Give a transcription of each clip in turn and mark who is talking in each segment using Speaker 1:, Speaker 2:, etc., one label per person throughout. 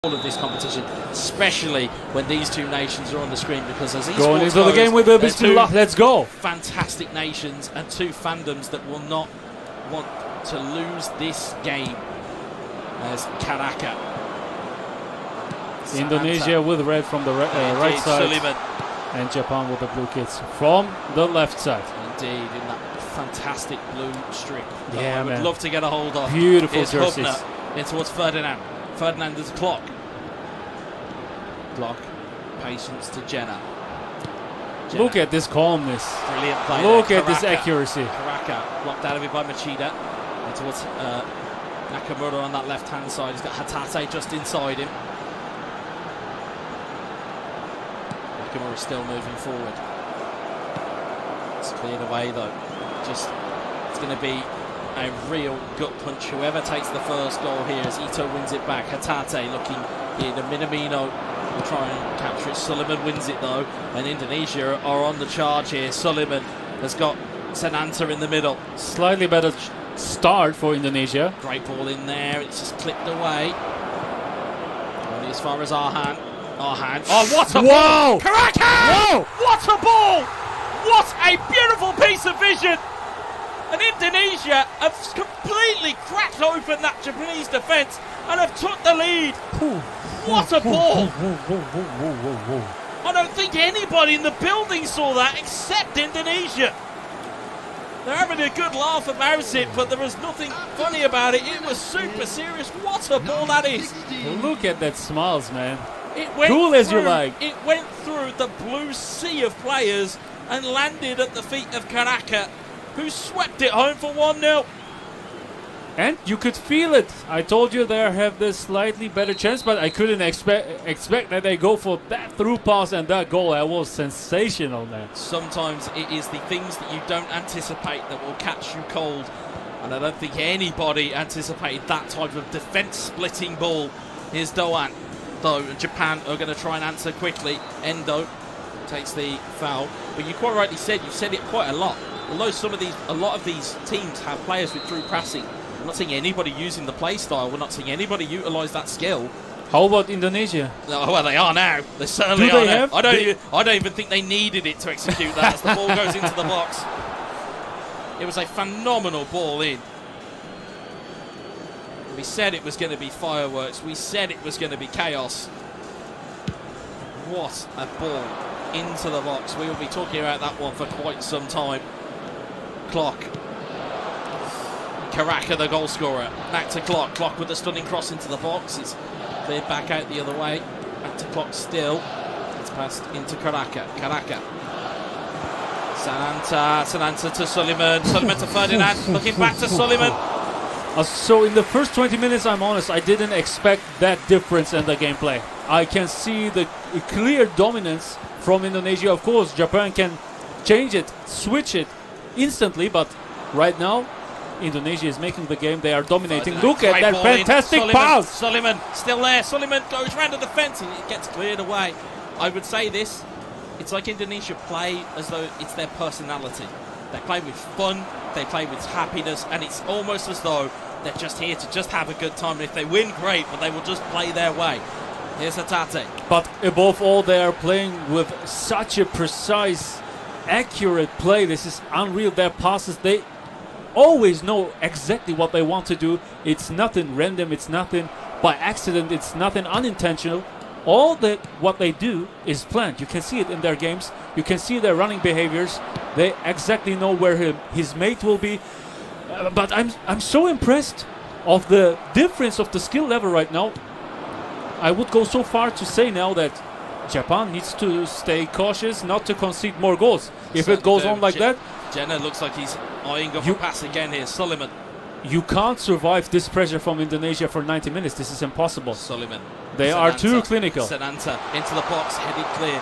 Speaker 1: all of this competition, especially when these two nations are on the screen, because as
Speaker 2: going into the game with a Bismillah, let's go.
Speaker 1: Fantastic nations and two fandoms that will not want to lose this game. As Karaka,
Speaker 2: Indonesia with red from the right side,
Speaker 1: Suleiman,
Speaker 2: and Japan with the blue kits from the left side.
Speaker 1: Indeed, in that fantastic blue strip.
Speaker 2: Yeah,
Speaker 1: I would love to get a hold of.
Speaker 2: Beautiful jerseys.
Speaker 1: Hubner in towards Ferdinand. Ferdinand is clock. Patience to Jenna.
Speaker 2: Look at this calmness.
Speaker 1: Brilliant play.
Speaker 2: Look at this accuracy.
Speaker 1: Karaka blocked out of it by Machida. And towards Nakamura on that left-hand side. He's got Hatate just inside him. Nakamura still moving forward. It's cleared away though. It's going to be a real gut punch. Whoever takes the first goal here as Ito wins it back. Hatate looking in. Minamino will try and capture it. Suleiman wins it though, and Indonesia are on the charge here. Suleiman has got Sananta in the middle.
Speaker 2: Slightly better start for Indonesia.
Speaker 1: Great ball in there. It's just clipped away. Only as far as Arhan. Oh, what a ball! Karaka!
Speaker 2: Whoa!
Speaker 1: What a ball! What a beautiful piece of vision! And Indonesia have completely cracked open that Japanese defence and have took the lead. What a ball! I don't think anybody in the building saw that except Indonesia. They're having a good laugh about it, but there was nothing funny about it. It was super serious. What a ball that is!
Speaker 2: Look at that smiles, man.
Speaker 1: It went
Speaker 2: cool as you like.
Speaker 1: It went through the blue sea of players and landed at the feet of Karaka, who swept it home for 1-0.
Speaker 2: And you could feel it. I told you they have this slightly better chance, but I couldn't expect that they go for that through pass and that goal. That was sensational, man.
Speaker 1: Sometimes it is the things that you don't anticipate that will catch you cold. And I don't think anybody anticipated that type of defence-splitting ball. Here's Doan, though Japan are going to try and answer quickly. Endo takes the foul. But you quite rightly said, you've said it quite a lot. Although a lot of these teams have players with through passing, we're not seeing anybody using the play style. We're not seeing anybody utilise that skill.
Speaker 2: How about Indonesia?
Speaker 1: Oh, well, they are now. They certainly are now. I don't even think they needed it to execute that as the ball goes into the box. It was a phenomenal ball in. We said it was going to be fireworks. We said it was going to be chaos. What a ball into the box. We will be talking about that one for quite some time. Clock. Karaka, the goal scorer. Back to Clock. Clock with a stunning cross into the box. It's cleared back out the other way. Back to Clock still. It's passed into Karaka. Karaka. Sananta to Suleiman. Suleiman to Ferdinand. Looking back to Suleiman.
Speaker 2: So in the first 20 minutes, I'm honest, I didn't expect that difference in the gameplay. I can see the clear dominance from Indonesia. Of course, Japan can change it, switch it instantly, but right now, Indonesia is making the game. They are dominating. Look at that fantastic pass.
Speaker 1: Suleiman still there. Suleiman goes round the defence and it gets cleared away. I would say this, it's like Indonesia play as though it's their personality. They play with fun, they play with happiness, and it's almost as though they're just here to just have a good time. And if they win, great, but they will just play their way. Here's Hatate.
Speaker 2: But above all, they are playing with such a precise, accurate play. This is unreal. Their passes, they always know exactly what they want to do. It's nothing random, it's nothing by accident, it's nothing unintentional. All that what they do is planned. You can see it in their games. You can see their running behaviors. They exactly know where his mate will be. But I'm so impressed of the difference of the skill level right now. I would go so far to say now that Japan needs to stay cautious, not to concede more goals. If it goes on like that,
Speaker 1: Jenna looks like he's eyeing up a pass again here. Suleiman.
Speaker 2: You can't survive this pressure from Indonesia for 90 minutes. This is impossible.
Speaker 1: Suleiman.
Speaker 2: They are too clinical.
Speaker 1: Sananta into the box, headed clear.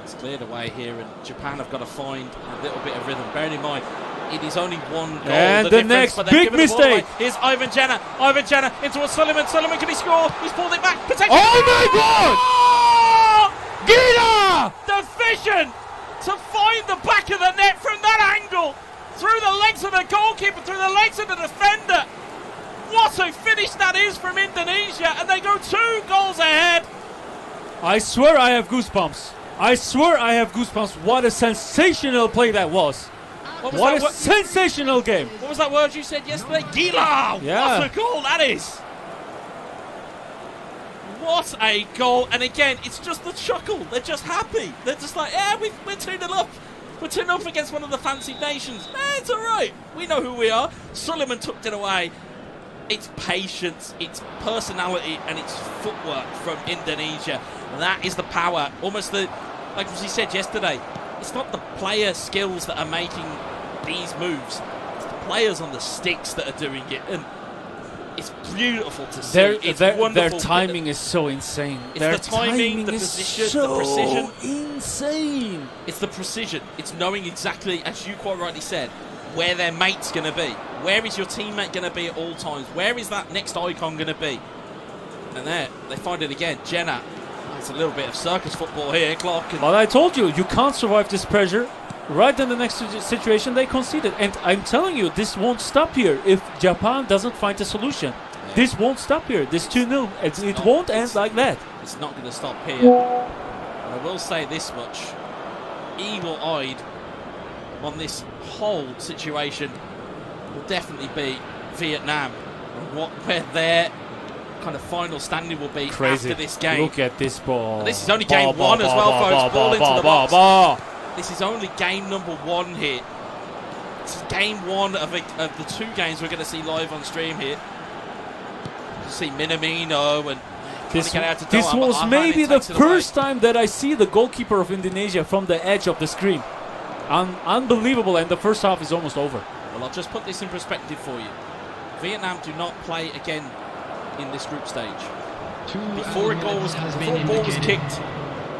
Speaker 1: It's cleared away here, and Japan have got to find a little bit of rhythm. Bearing in mind, it is only one goal.
Speaker 2: And the next big mistake.
Speaker 1: Here's Ivan Jenna. Ivan Jenna into Suleiman. Suleiman, can he score? He's pulled it back.
Speaker 2: Oh my God!
Speaker 1: Oh!
Speaker 2: Gina!
Speaker 1: The vision to find the back of the net from that angle. Through the legs of the goalkeeper, through the legs of the defender. to finish that is from Indonesia, and they go 2 goals ahead.
Speaker 2: I swear I have goosebumps. I swear I have goosebumps. What a sensational play that was. What a sensational game.
Speaker 1: What was that word you said yesterday? Gila!
Speaker 2: Yeah.
Speaker 1: What a goal that is. What a goal. And again, it's just the chuckle. They're just happy. They're just like, yeah, we're 2-0 up. We're 2-0 up against one of the fancied nations. It's all right. We know who we are. Suleiman tucked it away. It's patience, it's personality, and it's footwork from Indonesia. That is the power. Almost like he said yesterday, it's not the player skills that are making these moves. It's the players on the sticks that are doing it. And it's beautiful to see. It's wonderful.
Speaker 2: Their timing is so insane.
Speaker 1: It's the timing, the position, the precision.
Speaker 2: Insane.
Speaker 1: It's the precision. It's knowing exactly, as you quite rightly said, where their mate's going to be. Where is your teammate going to be at all times? Where is that next icon going to be? And there, they find it again. Jenna. It's a little bit of circus football here, Clark.
Speaker 2: But I told you can't survive this pressure. Right in the next situation, they conceded. And I'm telling you, this won't stop here if Japan doesn't find a solution. Yeah. This won't stop here. This 2-0. It won't end like that.
Speaker 1: It's not going to stop here. And I will say this much. Eagle-eyed on this whole situation will definitely be Vietnam. And where their kind of final standing will be after this game.
Speaker 2: Look at this ball.
Speaker 1: And this is only game one as well, folks. Ball into the box. This is only game number 1 here. This is game 1 of the 2 games we're going to see live on stream here. You see Minamino and
Speaker 2: this was maybe the first time that I see the goalkeeper of Indonesia from the edge of the screen. Unbelievable, and the first half is almost over.
Speaker 1: Well, I'll just put this in perspective for you. Vietnam do not play again in this group stage. Before a ball was kicked,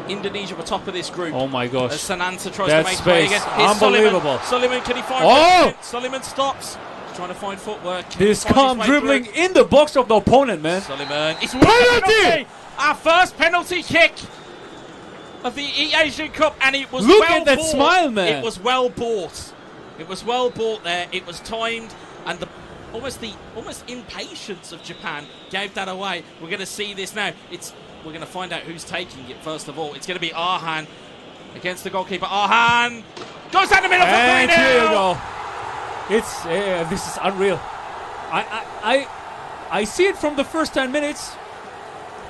Speaker 1: Indonesia were top of this group.
Speaker 2: Oh my gosh.
Speaker 1: As Sananta tries to make
Speaker 2: space.
Speaker 1: again.
Speaker 2: Unbelievable.
Speaker 1: Suleiman, can he find Suleiman stops. He's trying to find footwork.
Speaker 2: This calm dribbling in the box of the opponent, man.
Speaker 1: Suleiman. It's
Speaker 2: penalty!
Speaker 1: Our first penalty kick of the Asian Cup, and it was
Speaker 2: Look at that smile, man.
Speaker 1: It was well bought. It was well bought there. It was timed, and the almost impatience of Japan gave that away. We're going to see this now. We're going to find out who's taking it first of all. It's going to be Arhan against the goalkeeper. Arhan goes down the middle for 3-0.
Speaker 2: And here you go. This is unreal. I see it from the first 10 minutes.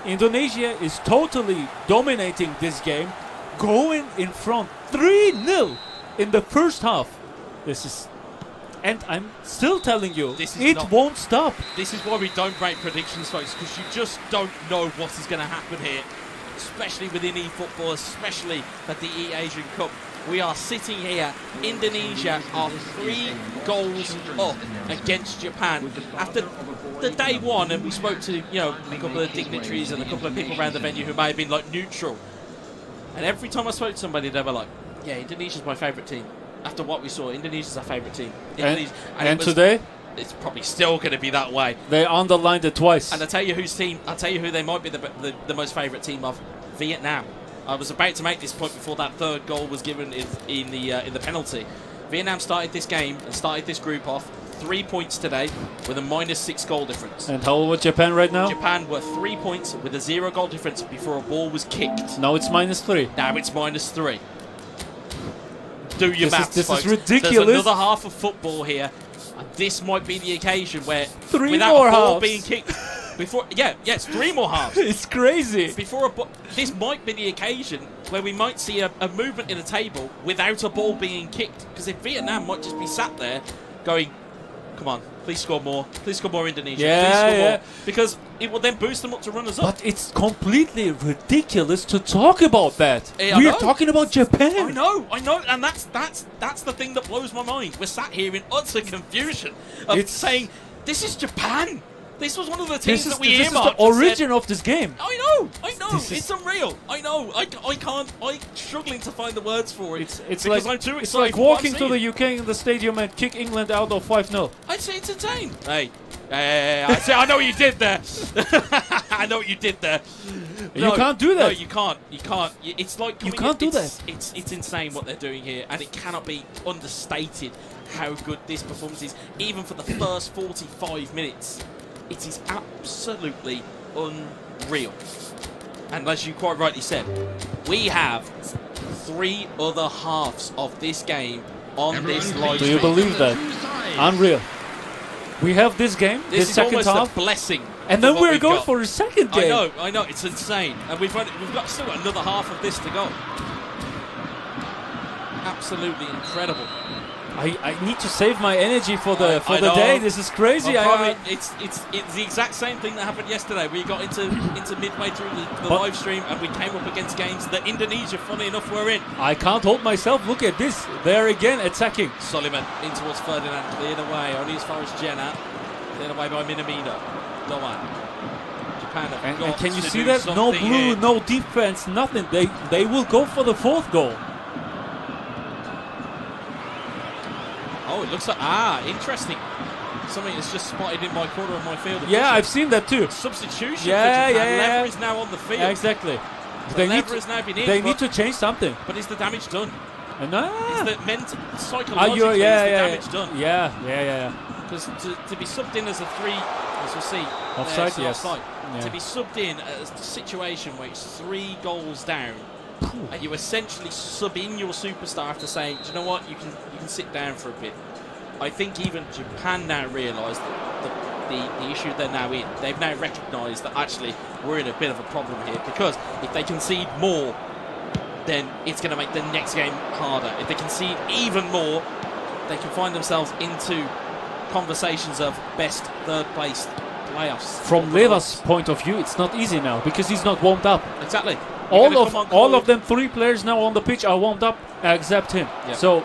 Speaker 2: Indonesia is totally dominating this game, going in front 3-0 in the first half. And I'm still telling you, it won't stop.
Speaker 1: This is why we don't break predictions, folks, because you just don't know what is going to happen here, especially within eFootball, especially at the E-Asian Cup. We are sitting here. Indonesia are 3 goals up against Japan. After the day 1, and we spoke to a couple of dignitaries and a couple of people around the venue who may have been neutral. And every time I spoke to somebody, they were like, yeah, Indonesia's my favourite team. After what we saw, Indonesia's our favourite team.
Speaker 2: And today?
Speaker 1: It's probably still going to be that way.
Speaker 2: They underlined it twice.
Speaker 1: And I'll tell you who they might be the most favourite team of. Vietnam. I was about to make this point before that 3rd goal was given in the penalty. Vietnam started this game and started this group off 3 points today with a -6 goal difference.
Speaker 2: And how old was Japan right now?
Speaker 1: Japan were 3 points with a 0 goal difference before a ball was kicked.
Speaker 2: Now it's -3.
Speaker 1: Now it's -3. Do your maths,
Speaker 2: this
Speaker 1: folks.
Speaker 2: is ridiculous.
Speaker 1: There's another half of football here. And this might be the occasion where,
Speaker 2: 3
Speaker 1: without
Speaker 2: more
Speaker 1: a ball
Speaker 2: halves.
Speaker 1: being kicked, it's 3 more halves.
Speaker 2: It's crazy.
Speaker 1: This might be the occasion where we might see a movement in the table without a ball being kicked. Because if Vietnam might just be sat there going, come on, please score more. Please score more, Indonesia. Please score more. Because it will then boost them up to runners up.
Speaker 2: But it's completely ridiculous to talk about that. We are talking about Japan.
Speaker 1: I know. And that's the thing that blows my mind. We're sat here in utter confusion of saying, this is Japan. This was one of the teams that we earmarked.
Speaker 2: This is the origin of this game.
Speaker 1: I know. It's unreal. I know. I'm struggling to find the words for it.
Speaker 2: It's
Speaker 1: because
Speaker 2: like
Speaker 1: I'm too excited.
Speaker 2: It's like walking to the UK in the stadium and kick England out of 5-0.
Speaker 1: I'd say it's insane. Hey, I know what you did there. I know what you did there.
Speaker 2: You can't do that.
Speaker 1: No, you can't. It's like
Speaker 2: you can't do that.
Speaker 1: It's insane what they're doing here, and it cannot be understated how good this performance is. Even for the first 45 minutes. It is absolutely unreal. And as you quite rightly said, we have 3 other halves of this game on this live
Speaker 2: Do you
Speaker 1: stream.
Speaker 2: believe that? Unreal. We have this game, this
Speaker 1: is
Speaker 2: second
Speaker 1: almost
Speaker 2: half,
Speaker 1: a blessing.
Speaker 2: and
Speaker 1: for
Speaker 2: then
Speaker 1: what
Speaker 2: we're
Speaker 1: we've
Speaker 2: going
Speaker 1: got.
Speaker 2: for a second game.
Speaker 1: I know, it's insane, and we've still got another half of this to go. Absolutely incredible.
Speaker 2: I need to save my energy for the
Speaker 1: know.
Speaker 2: day. This is crazy.
Speaker 1: Well, it's the exact same thing that happened yesterday. We got into midway through the live stream, and we came up against games that Indonesia, funny enough, were in.
Speaker 2: I can't hold myself. Look at this. They're again attacking.
Speaker 1: Suleiman in towards Ferdinand, cleared away, only as far as Jenna. Cleared away by Minamino. Doan. Japan have
Speaker 2: And
Speaker 1: got
Speaker 2: can you
Speaker 1: to
Speaker 2: see
Speaker 1: do
Speaker 2: that? No
Speaker 1: something
Speaker 2: blue,
Speaker 1: here.
Speaker 2: no defense, nothing. They will go for the 4th goal.
Speaker 1: Oh, it looks like interesting. Something that's just spotted in my corner of my field. of
Speaker 2: Yeah,
Speaker 1: vision.
Speaker 2: I've seen that too.
Speaker 1: Substitution
Speaker 2: Yeah,
Speaker 1: for Japan.
Speaker 2: yeah.
Speaker 1: Lever is now on the field.
Speaker 2: Exactly.
Speaker 1: The lever has now been in.
Speaker 2: They
Speaker 1: but,
Speaker 2: need to change something.
Speaker 1: But is the damage done?
Speaker 2: And,
Speaker 1: Is the psychologically is the damage done?
Speaker 2: Yeah.
Speaker 1: Because to be subbed in as a 3, as we'll see,
Speaker 2: Offside,
Speaker 1: there's
Speaker 2: yes.
Speaker 1: offside.
Speaker 2: Yeah.
Speaker 1: To be subbed in as a situation where it's 3 goals down, and you essentially sub in your superstar after saying, do you know what, you can sit down for a bit. I think even Japan now realise the issue they're now in. They've now recognised that actually we're in a bit of a problem here, because if they concede more, then it's going to make the next game harder. If they concede even more, they can find themselves into conversations of best third-placed playoffs.
Speaker 2: From Leva's point of view, it's not easy now because he's not warmed up.
Speaker 1: Exactly.
Speaker 2: All of them 3 players now on the pitch are warmed up except him.
Speaker 1: Yep.
Speaker 2: So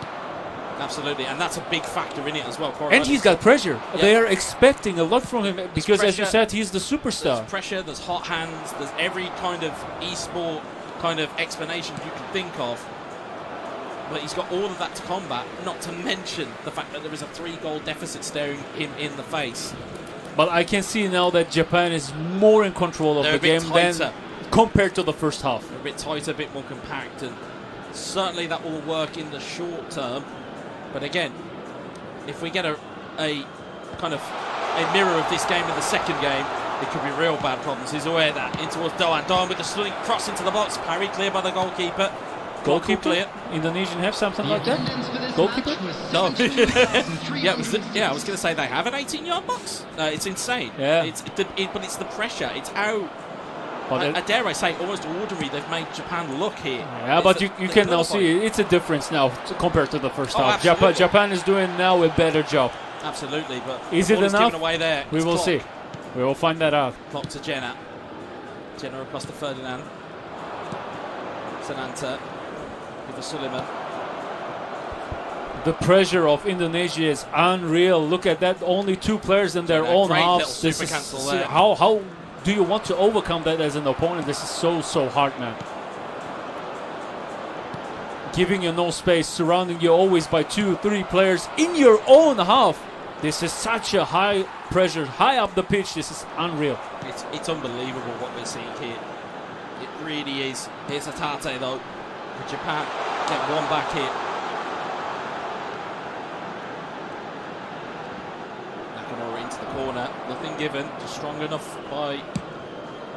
Speaker 1: absolutely, and that's a big factor in it as well.
Speaker 2: and he's got pressure.
Speaker 1: Yeah.
Speaker 2: They are expecting a lot from him because, as you
Speaker 1: pressure.
Speaker 2: said, he's the superstar.
Speaker 1: There's pressure, there's hot hands, there's every kind of e-sport kind of explanation you can think of. But he's got all of that to combat, not to mention the fact that there is a 3-goal deficit staring him in the face.
Speaker 2: But I can see now that Japan is more in control of
Speaker 1: They're
Speaker 2: the
Speaker 1: a bit
Speaker 2: game
Speaker 1: tighter.
Speaker 2: than compared to the first half.
Speaker 1: They're a bit tighter, a bit more compact, and certainly that will work in the short term. But again, if we get a kind of a mirror of this game in the second game, it could be real bad problems. He's aware of that. In towards Doan. Doan with the stunning cross into the box. Parry clear by the goalkeeper.
Speaker 2: Goalkeeper?
Speaker 1: Clear.
Speaker 2: Indonesian have something like that? Goalkeeper?
Speaker 1: No. I was going to say they have an 18-yard box. It's insane.
Speaker 2: Yeah.
Speaker 1: But it's the pressure. It's how, I dare I say, almost ordinary they've made Japan look here.
Speaker 2: Yeah, but you can now see it's a difference now compared to the first half.
Speaker 1: Absolutely.
Speaker 2: Japan is doing now a better job.
Speaker 1: Absolutely, but
Speaker 2: is it enough?
Speaker 1: Away there.
Speaker 2: We will see. We will find that out.
Speaker 1: Clock to Jenna. Jenna across to Ferdinand. Sananta with the Suleiman.
Speaker 2: The pressure of Indonesia is unreal. Look at that. Only 2 players in their own halves.
Speaker 1: This is
Speaker 2: how do you want to overcome that as an opponent? This is so hard, man. Giving you no space, surrounding you always by 2-3 players in your own half. This is such a high pressure, high up the pitch. This is unreal.
Speaker 1: It's unbelievable what we're seeing here. It really is. Here's Hatate though. Japan get one back here. Nakamura into the corner. Nothing given. Just strong enough by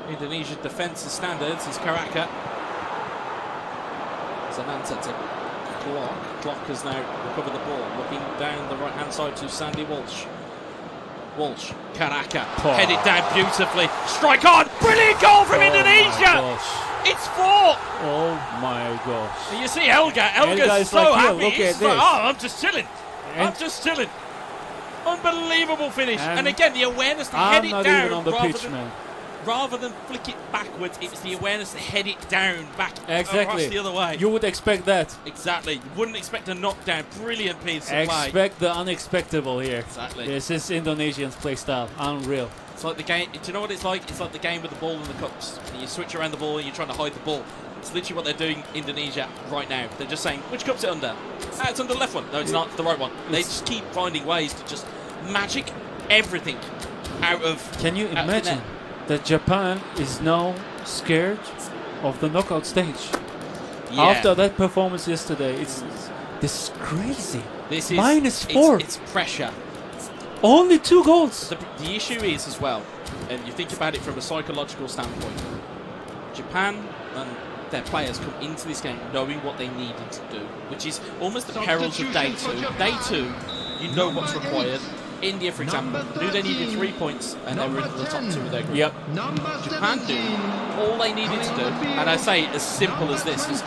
Speaker 1: Indonesian defensive standards. Is Karaka. Zananta to Clock. Clock has now recovered the ball. Looking down the right-hand side to Sandy Walsh. Walsh, Karaka, headed down beautifully. Strike on! Brilliant goal from Indonesia! It's 4!
Speaker 2: Oh my gosh.
Speaker 1: You see Elga's
Speaker 2: is
Speaker 1: so
Speaker 2: like,
Speaker 1: happy.
Speaker 2: look at this.
Speaker 1: I'm just chilling. I'm just chilling. Unbelievable finish. And again, the awareness to head it down.
Speaker 2: I'm not even on the pitch, man.
Speaker 1: Rather than flick it backwards, it's the awareness to head it down, back
Speaker 2: exactly.
Speaker 1: across the other way.
Speaker 2: You would expect that.
Speaker 1: Exactly. You wouldn't expect a knockdown. Brilliant piece of play.
Speaker 2: Expect the unexpectable here.
Speaker 1: Exactly.
Speaker 2: This is Indonesian's play style. Unreal.
Speaker 1: It's like the game. Do you know what it's like? It's like the game with the ball and the cups. And you switch around the ball and you're trying to hide the ball. It's literally what they're doing in Indonesia right now. They're just saying, which cup's it under? Ah, it's under the left one. No, it's not. It's the right one. They just keep finding ways to just magic everything out of.
Speaker 2: Can you imagine that Japan is now scared of the knockout stage?
Speaker 1: Yeah.
Speaker 2: After that performance yesterday, this is crazy.
Speaker 1: This is
Speaker 2: -4.
Speaker 1: It's pressure.
Speaker 2: Only 2 goals.
Speaker 1: The issue is as well, and you think about it from a psychological standpoint, Japan and their players come into this game knowing what they needed to do, which is almost the perils of day 2. Day 2, you know what's required. India, for example, knew they needed 3 points and they were in the top 2 of their group.
Speaker 2: Yep.
Speaker 1: Japan knew all they needed to do, and I say as simple as this, as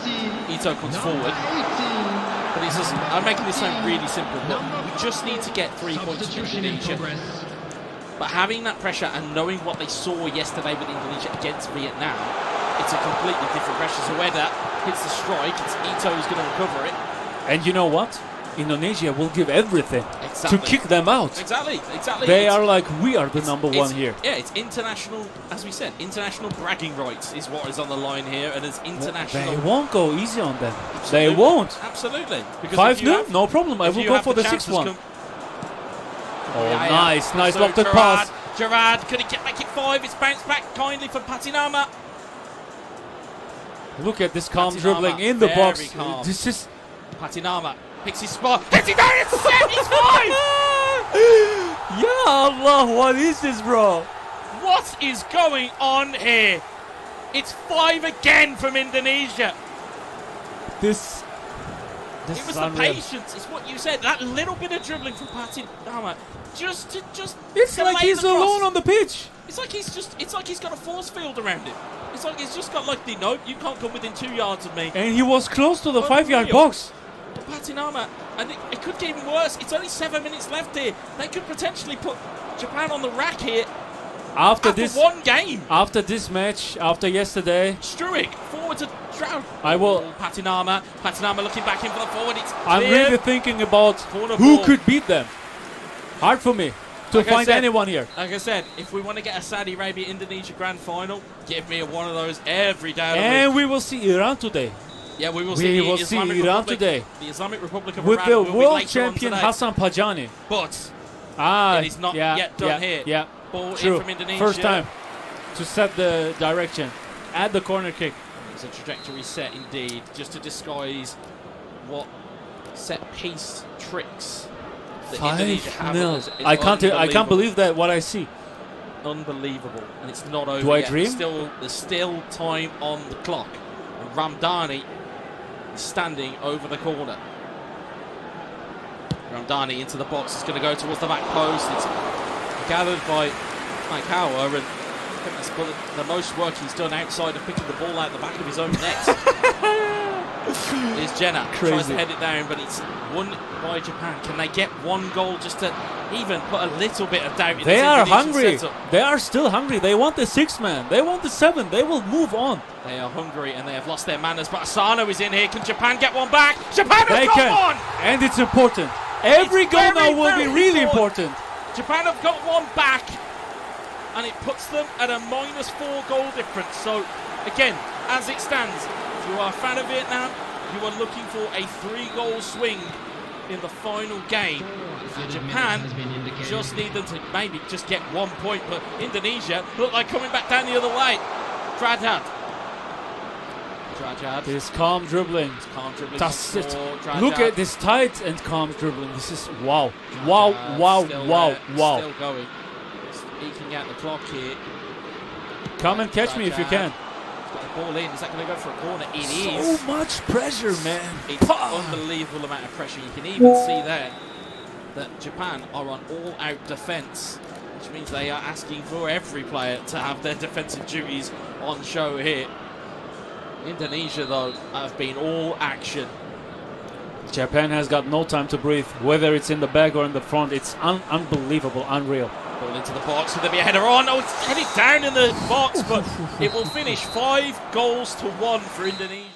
Speaker 1: Ito comes forward. But he says, I'm making this sound really simple, but we just need to get 3 points to Indonesia. But having that pressure and knowing what they saw yesterday with Indonesia against Vietnam, it's a completely different pressure. So where that hits the strike, it's Ito who's going to recover it.
Speaker 2: And you know what? Indonesia will give everything to kick them out.
Speaker 1: Exactly.
Speaker 2: They are like, we are the number 1 here.
Speaker 1: Yeah, it's international, as we said, international bragging rights is what is on the line here, and as international...
Speaker 2: They won't go easy on them.
Speaker 1: Absolutely.
Speaker 2: They won't.
Speaker 1: Absolutely.
Speaker 2: 5-0, no problem. I will go for the 6-1. Nice lofted pass.
Speaker 1: Gerard, could he make it 5? It's bounced back kindly for Patinama.
Speaker 2: Look at this calm dribbling in the box.
Speaker 1: Calm.
Speaker 2: This is...
Speaker 1: Patinama picks his spot. Hits it down, it's set, he's 5!
Speaker 2: Ya Allah, what is this, bro?
Speaker 1: What is going on here? It's 5 again from Indonesia.
Speaker 2: This
Speaker 1: it was the patience. It's what you said. That little bit of dribbling from Patinama, just
Speaker 2: It's like he's alone on the pitch.
Speaker 1: It's like he's got a force field around him. It's like he's just got like the nope. You can't come within 2 yards of me.
Speaker 2: And he was close to the 5-yard box.
Speaker 1: Patinama, and it could get even worse. It's only 7 minutes left here. They could potentially put Japan on the rack here. After this 1 game.
Speaker 2: After this match, after yesterday.
Speaker 1: Struik forward to Drow.
Speaker 2: I will.
Speaker 1: Patinama looking back in for the forward. It's clear.
Speaker 2: I'm really thinking about who could beat them. Hard for me to find anyone here.
Speaker 1: Like I said, if we want to get a Saudi Arabia-Indonesia Grand Final, give me one of those every day of the week.
Speaker 2: And we will see Iran today.
Speaker 1: Yeah, we will see
Speaker 2: Iran today.
Speaker 1: The Islamic Republic of
Speaker 2: with
Speaker 1: Iran
Speaker 2: the world champion Hassan Pajani.
Speaker 1: But it is not yet done here.
Speaker 2: Yeah,
Speaker 1: ball in from Indonesia.
Speaker 2: First time to set the direction at the corner kick.
Speaker 1: It's a trajectory set indeed, just to disguise what set-piece tricks that Indonesia have.
Speaker 2: I can't believe that what I see.
Speaker 1: Unbelievable, and it's not over.
Speaker 2: Do I
Speaker 1: yet.
Speaker 2: dream?
Speaker 1: There's still time on the clock. And Ramdani is standing over the corner. Ramdani into the box. It's going to go towards the back post. It's gathered by Maikawa, and I think that's the most work he's done outside of picking the ball out the back of his own net. Is Jenna.
Speaker 2: Crazy.
Speaker 1: Tries to head it down, but it's won by Japan. Can they get 1 goal just to even put a little bit of doubt in
Speaker 2: They
Speaker 1: this
Speaker 2: are
Speaker 1: Indonesian
Speaker 2: hungry.
Speaker 1: setup?
Speaker 2: They are still hungry. They want the 6 man. They want the 7. They will move on.
Speaker 1: They are hungry and they have lost their manners, but Asano is in here. Can Japan get one back? Japan has got one!
Speaker 2: And it's important. Every goal now will be really important.
Speaker 1: Japan have got one back, and it puts them at a -4 goal difference. So, again, as it stands, if you are a fan of Vietnam, you are looking for a 3-goal swing in the final game. For Japan, just need them to maybe just get 1 point, but Indonesia look like coming back down the other way. Drajad.
Speaker 2: This calm dribbling. That's it. Look at this tight and calm dribbling. This is wow.
Speaker 1: Still going. Eking out the clock here.
Speaker 2: Come and catch me if you can.
Speaker 1: Got the ball in. Is that going to go for a corner? It
Speaker 2: is. So much pressure, man.
Speaker 1: It's an unbelievable amount of pressure. You can even see there that Japan are on all-out defence, which means they are asking for every player to have their defensive duties on show here. Indonesia, though, have been all action.
Speaker 2: Japan has got no time to breathe, whether it's in the back or in the front. It's unbelievable, unreal.
Speaker 1: Ball into the box, will there be a header on? Oh, it's headed down in the box, but it will finish 5 goals to 1 for Indonesia.